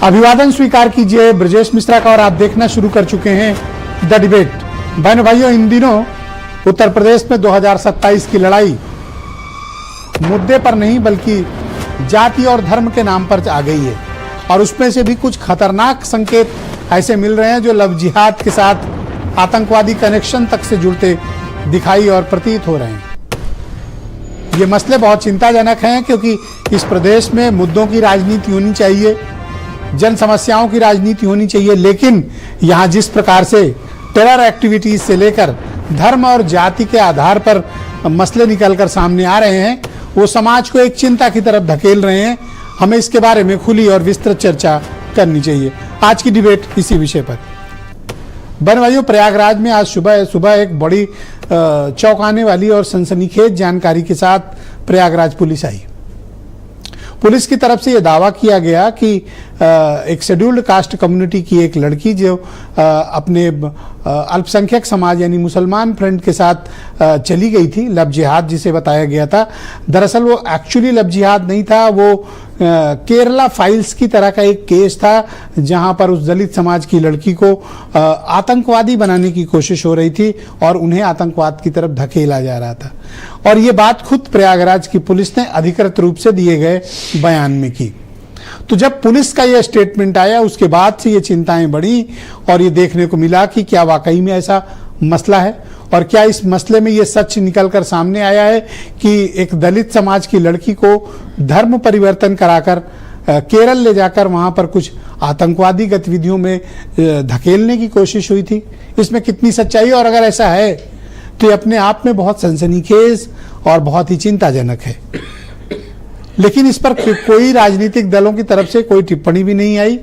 अभिवादन स्वीकार कीजिए ब्रजेश मिश्रा का और आप देखना शुरू कर चुके हैं द डिबेट। बहनों भाइयों, इन दिनों उत्तर प्रदेश में 2027 की लड़ाई मुद्दे पर नहीं बल्कि जाति और धर्म के नाम पर आ गई है और उसमें से भी कुछ खतरनाक संकेत ऐसे मिल रहे हैं जो लव जिहाद के साथ आतंकवादी कनेक्शन तक से जुड़ते दिखाई और प्रतीत हो रहे हैं। ये मसले बहुत चिंताजनक हैं क्योंकि इस प्रदेश में मुद्दों की राजनीति होनी चाहिए, जन समस्याओं की राजनीति होनी चाहिए, लेकिन यहाँ जिस प्रकार से टेरर एक्टिविटीज से लेकर धर्म और जाति के आधार पर मसले निकलकर सामने आ रहे हैं वो समाज को एक चिंता की तरफ धकेल रहे हैं। हमें इसके बारे में खुली और विस्तृत चर्चा करनी चाहिए। आज की डिबेट इसी विषय पर। बहन भाइयों, प्रयागराज में आज सुबह एक बड़ी चौंकाने वाली और सनसनीखेज जानकारी के साथ प्रयागराज पुलिस आई। पुलिस की तरफ से यह दावा किया गया कि एक शेड्यूल्ड कास्ट कम्युनिटी की एक लड़की जो अपने अल्पसंख्यक समाज यानी मुसलमान फ्रेंड के साथ चली गई थी, लव जिहाद जिसे बताया गया था। दरअसल वो एक्चुअली लव जिहाद नहीं था, वो केरला फाइल्स की तरह का एक केस था जहां पर उस दलित समाज की लड़की को आतंकवादी बनाने की कोशिश हो रही थी और उन्हें आतंकवाद की तरफ धकेला जा रहा था। और ये बात खुद प्रयागराज की पुलिस ने अधिकृत रूप से दिए गए बयान में की। तो जब पुलिस का यह स्टेटमेंट आया उसके बाद से ये चिंताएं बढ़ी और ये देखने को मिला कि क्या वाकई में ऐसा मसला है और क्या इस मसले में ये सच निकलकर सामने आया है कि एक दलित समाज की लड़की को धर्म परिवर्तन कराकर केरल ले जाकर वहां पर कुछ आतंकवादी गतिविधियों में धकेलने की कोशिश हुई थी। इसमें कितनी सच्चाई है और अगर ऐसा है तो ये अपने आप में बहुत सनसनीखेज और बहुत ही चिंताजनक है। लेकिन इस पर कोई राजनीतिक दलों की तरफ से कोई टिप्पणी भी नहीं आई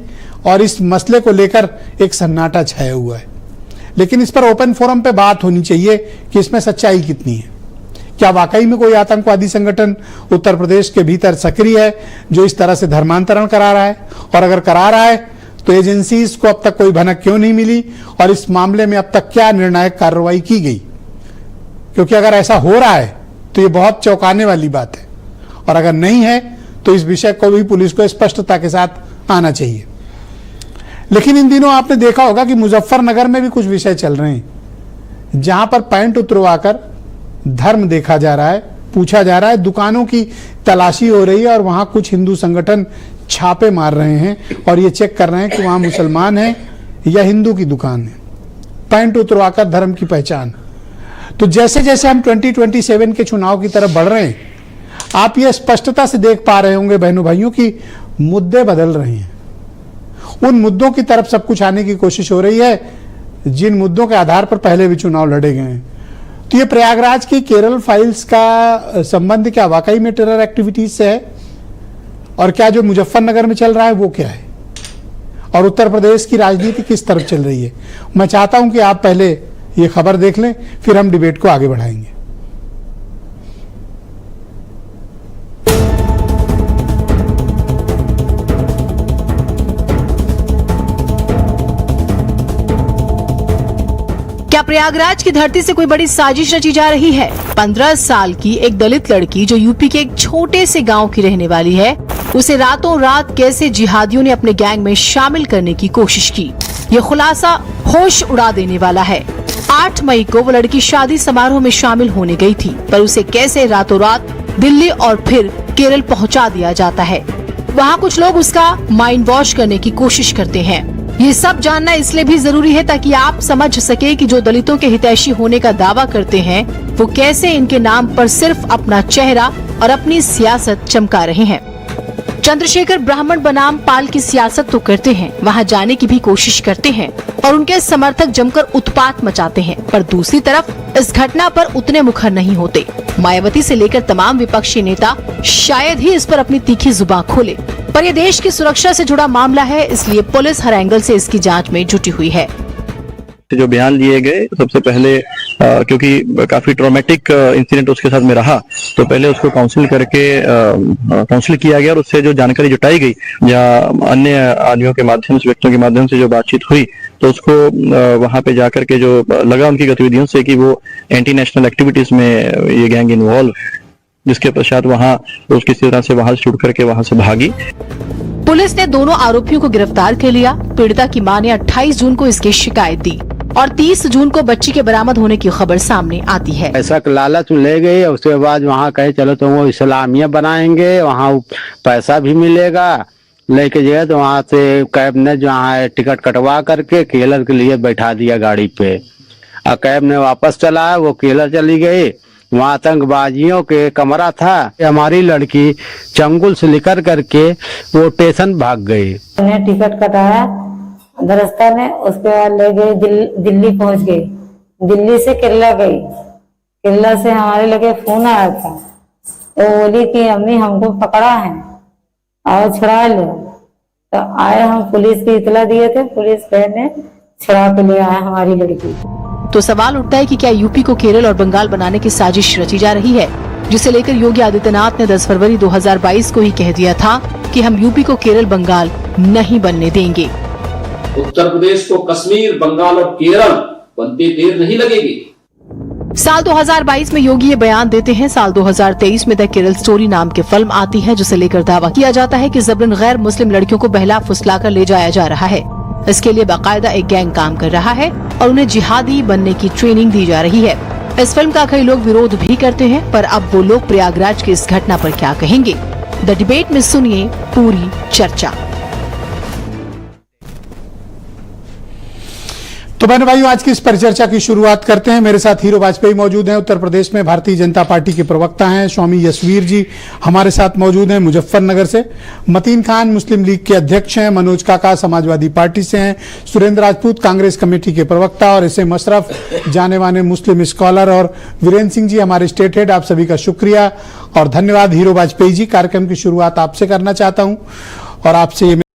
और इस मसले को लेकर एक सन्नाटा छाया हुआ है। लेकिन इस पर ओपन फोरम पे बात होनी चाहिए कि इसमें सच्चाई कितनी है। क्या वाकई में कोई आतंकवादी संगठन उत्तर प्रदेश के भीतर सक्रिय है जो इस तरह से धर्मांतरण करा रहा है, और अगर करा रहा है तो एजेंसीज को अब तक कोई भनक क्यों नहीं मिली और इस मामले में अब तक क्या निर्णायक कार्रवाई की गई? क्योंकि अगर ऐसा हो रहा है तो ये बहुत चौंकाने वाली बात है और अगर नहीं है तो इस विषय को भी पुलिस को स्पष्टता के साथ आना चाहिए। लेकिन इन दिनों आपने देखा होगा कि मुजफ्फरनगर में भी कुछ विषय चल रहे हैं जहां पर पैंट उतरवाकर धर्म देखा जा रहा है, पूछा जा रहा है, दुकानों की तलाशी हो रही है और वहां कुछ हिंदू संगठन छापे मार रहे हैं और ये चेक कर रहे हैं कि वहां मुसलमान है या हिंदू की दुकान है। पैंट उतरवाकर धर्म की पहचान। तो जैसे जैसे हम 2027 के चुनाव की तरफ बढ़ रहे हैं आप ये स्पष्टता से देख पा रहे होंगे बहनों भाइयों कि मुद्दे बदल रहे हैं। उन मुद्दों की तरफ सब कुछ आने की कोशिश हो रही है जिन मुद्दों के आधार पर पहले भी चुनाव लड़े गए हैं। तो ये प्रयागराज की केरल फाइल्स का संबंध क्या वाकई में टेरर एक्टिविटीज से है और क्या जो मुजफ्फरनगर में चल रहा है वो क्या है और उत्तर प्रदेश की राजनीति किस तरफ चल रही है? मैं चाहता हूं कि आप पहले ये खबर देख लें, फिर हम डिबेट को आगे बढ़ाएंगे। क्या प्रयागराज की धरती से कोई बड़ी साजिश रची जा रही है? 15 साल की एक दलित लड़की जो यूपी के एक छोटे से गांव की रहने वाली है, उसे रातों रात कैसे जिहादियों ने अपने गैंग में शामिल करने की कोशिश की, ये खुलासा होश उड़ा देने वाला है। 8 मई को वो लड़की शादी समारोह में शामिल होने गई थी, पर उसे कैसे रातों रात दिल्ली और फिर केरल पहुंचा दिया जाता है। वहाँ कुछ लोग उसका माइंड वॉश करने की कोशिश करते हैं। ये सब जानना इसलिए भी जरूरी है ताकि आप समझ सके कि जो दलितों के हितैषी होने का दावा करते हैं वो कैसे इनके नाम पर सिर्फ अपना चेहरा और अपनी सियासत चमका रहे हैं। चंद्रशेखर ब्राह्मण बनाम पाल की सियासत तो करते हैं, वहाँ जाने की भी कोशिश करते हैं और उनके समर्थक जमकर उत्पात मचाते हैं, पर दूसरी तरफ इस घटना पर उतने मुखर नहीं होते। मायावती से लेकर तमाम विपक्षी नेता शायद ही इस पर अपनी तीखी जुबान खोले, पर यह देश की सुरक्षा से जुड़ा मामला है, इसलिए पुलिस हर एंगल से इसकी जांच में जुटी हुई है। जो बयान लिए गए सबसे पहले क्योंकि काफी ट्रॉमेटिक इंसिडेंट उसके साथ में रहा, तो पहले उसको काउंसिल करके काउंसिल किया गया और उससे जो जानकारी जुटाई गई या अन्य आदमियों के माध्यम से, व्यक्तियों के माध्यम से जो बातचीत हुई, तो उसको वहां पे जाकर के जो लगा उनकी गतिविधियों से कि वो एंटी नेशनल एक्टिविटीज में ये गैंग इन्वॉल्व, जिसके पश्चात वहां उसकी तरह से वहां से छूट करके वहां से भागी। पुलिस ने दोनों आरोपियों को गिरफ्तार कर लिया। पीड़िता की मां ने 28 जून को इसकी शिकायत दी और 30 जून को बच्ची के बरामद होने की खबर सामने आती है। ऐसा लालच ले गई, उसके बाद वहाँ कहे चलो तुम वो इस्लामिया बनाएंगे, वहाँ पैसा भी मिलेगा, लेके गए तो वहाँ से कैब ने जो है टिकट कटवा करके केलर के लिए बैठा दिया गाड़ी पे, और कैब ने वापस चला, वो केलर चली गई। वहाँ आतंकवादियों के कमरा था। हमारी लड़की चंगुल से लेकर करके वो स्टेशन भाग गई। उन्हें टिकट कटाया दरस्ता ने, उसके बाद ले गए दिल्ली पहुंच गई। दिल्ली से केरला गई। केरला से हमारे लगे फोन आया था, तो बोली कि अम्मी हमको पकड़ा है, आओ छुड़ा लो। तो आए, हम पुलिस की इतला दिए थे, पुलिस ने छुड़ा के ले आया हमारी लड़की। तो सवाल उठता है कि क्या यूपी को केरल और बंगाल बनाने की साजिश रची जा रही है, जिसे लेकर योगी आदित्यनाथ ने 10 फरवरी 2022 को ही कह दिया था कि हम यूपी को केरल बंगाल नहीं बनने देंगे। उत्तर प्रदेश को कश्मीर, बंगाल और केरल बनते देर नहीं लगेगी। साल 2022 में योगी ये बयान देते हैं। साल 2023 में द केरल स्टोरी नाम की फिल्म आती है, जिसे लेकर दावा किया जाता है कि जबरन गैर मुस्लिम लड़कियों को बहला फुसलाकर ले जाया जा रहा है। इसके लिए बाकायदा एक गैंग काम कर रहा है और उन्हें जिहादी बनने की ट्रेनिंग दी जा रही है। इस फिल्म का कई लोग विरोध भी करते हैं, पर अब वो लोग प्रयागराज की इस घटना पर क्या कहेंगे, द डिबेट में सुनिए पूरी चर्चा। तो बहनों भाइयों, आज की इस परिचर्चा की शुरुआत करते हैं। मेरे साथ हीरो वाजपेयी मौजूद हैं, उत्तर प्रदेश में भारतीय जनता पार्टी के प्रवक्ता हैं। स्वामी यशवीर जी हमारे साथ मौजूद हैं मुजफ्फरनगर से। मतीन खान मुस्लिम लीग के अध्यक्ष हैं। मनोज काका समाजवादी पार्टी से हैं। सुरेंद्र राजपूत कांग्रेस कमेटी के प्रवक्ता और एसएम अशरफ जाने माने मुस्लिम स्कॉलर, और वीरेंद्र सिंह जी हमारे स्टेट हेड। आप सभी का शुक्रिया और धन्यवाद। हीरो वाजपेयी जी, कार्यक्रम की शुरुआत आपसे करना चाहता हूं और आपसे ये